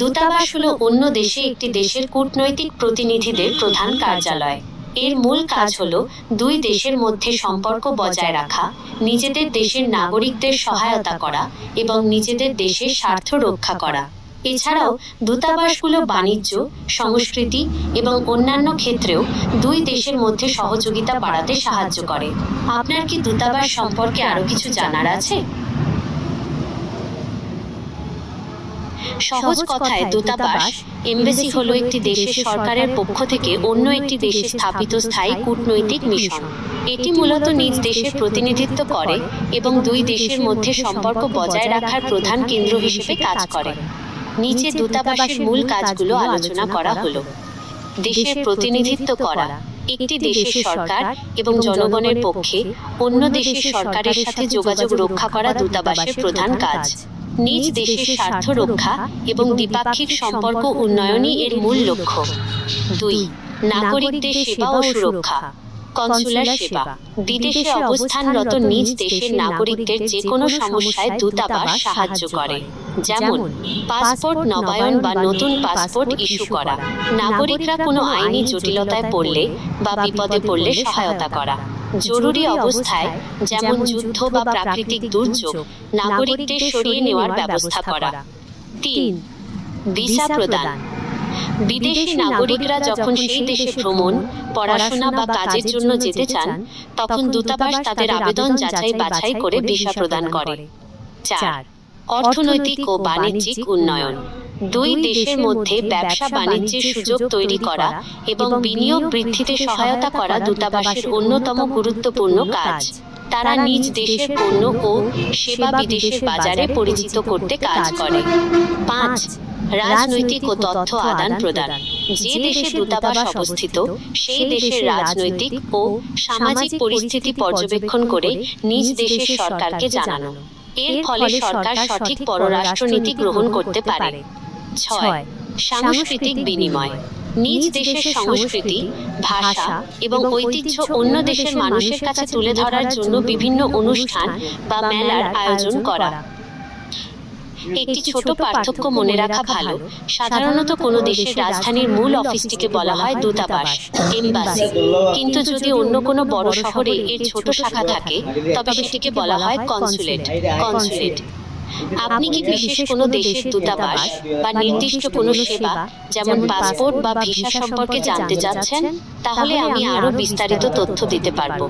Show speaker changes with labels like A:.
A: দূতাবাস হলো অন্য দেশে একটি দেশের কূটনৈতিক প্রতিনিধিদের প্রধান কার্যালয়। এর মূল কাজ হলো দুই দেশের মধ্যে সম্পর্ক বজায় রাখা, নিজেদের দেশের নাগরিকদের সহায়তা করা এবং নিজেদের দেশের স্বার্থ রক্ষা করা। এছাড়াও দূতাবাসগুলো বাণিজ্য, সংস্কৃতি এবং অন্যান্য ক্ষেত্রেও দুই দেশের মধ্যে সহযোগিতা বাড়াতে সাহায্য করে। আপনার কি দূতাবাস সম্পর্কে আরো কিছু জানার আছে? সহজ কথায় দূতাবাস এমবেসি হলো একটি দেশের সরকারের পক্ষ থেকে অন্য একটি দেশে স্থাপিত স্থায়ী কূটনৈতিক মিশন। এটি মূলত নিজ দেশের প্রতিনিধিত্ব করে এবং দুই দেশের মধ্যে সম্পর্ক বজায় রাখার প্রধান কেন্দ্র হিসেবে কাজ করে। নিচে দূতাবাসের মূল কাজগুলো আলোচনা করা হলো। দেশের প্রতিনিধিত্ব করা, একটি দেশের সরকার এবং জনগণের পক্ষে অন্য দেশের সরকারের সাথে যোগাযোগ রক্ষা করা দূতাবাসের প্রধান কাজ। নিজ দেশের স্বার্থ রক্ষা এবং দ্বিপাক্ষিক সম্পর্ক উন্নয়নই এর মূল লক্ষ্য। 2. নাগরিকদের সেবা ও সুরক্ষা। কনসুলার সেবা, বিদেশে অবস্থানরত নিজ দেশের নাগরিকদের যে কোনো সমস্যায় দূতাবাস সাহায্য করে, যেমন পাসপোর্ট নবায়ন বা নতুন পাসপোর্ট ইস্যু করা, নাগরিকরা কোনো আইনি জটিলতায় পড়লে বা বিপদে পড়লে সহায়তা করা, জরুরি অবস্থায় যেমন যুদ্ধ বা প্রাকৃতিক দুর্যোগ নাগরিকদের সরিয়ে নেওয়ার ব্যবস্থা করা। 3. ভিসা প্রদান, বিদেশি নাগরিকরা যখন সেই দেশে ভ্রমণ, পড়াশোনা বা কাজের জন্য যেতে চান, তখন দূতাবাস তাদের আবেদন যাচাই বাছাই করে ভিসা প্রদান করে। 4. অর্থনৈতিক ও বাণিজ্যিক উন্নয়ন, দুই দেশের মধ্যে ব্যবসা বাণিজ্যের সুযোগ তৈরি করা এবং বিনিয়োগ বৃদ্ধিতে সহায়তা করা দূতাবাসের অন্যতম গুরুত্বপূর্ণ কাজ। তারা নিজ দেশের পণ্য ও সেবা বিদেশের বাজারে পরিচিত করতে কাজ করে। 5. রাজনৈতিক ও তথ্য আদান প্রদান, যে দেশে দূতাবাস অবস্থিত সেই দেশের রাজনৈতিক ও সামাজিক পরিস্থিতি পর্যবেক্ষণ করে নিজ দেশের সরকারকে জানানো। এর ফলে সরকার সঠিক পররাষ্ট্রনীতি গ্রহণ করতে পারে। 6. সাংস্কৃতিক বিনিময়, নিজ দেশের সংস্কৃতি, ভাষা এবং ঐতিহ্য অন্য দেশের মানুষের কাছে তুলে ধরার জন্য বিভিন্ন অনুষ্ঠান বা মেলার আয়োজন করা। একটি ছোট পার্থক্য মনে রাখা ভালো, সাধারণত কোনো দেশের রাজধানীর মূল অফিসটিকে বলা হয় দূতাবাস, এমবাসি, কিন্তু যদি অন্য কোনো বড় শহরে এর ছোট শাখা থাকে তবে সেটিকে বলা হয় কনসুলেট। কনসুলেট। আপনি কি বিশেষ কোনো দেশের দূতাবাস বা নির্দিষ্ট কোনো সেবা যেমন পাসপোর্ট বা ভিসা সম্পর্কে জানতে চাচ্ছেন? তাহলে আমি আরো বিস্তারিত তথ্য দিতে পারবো।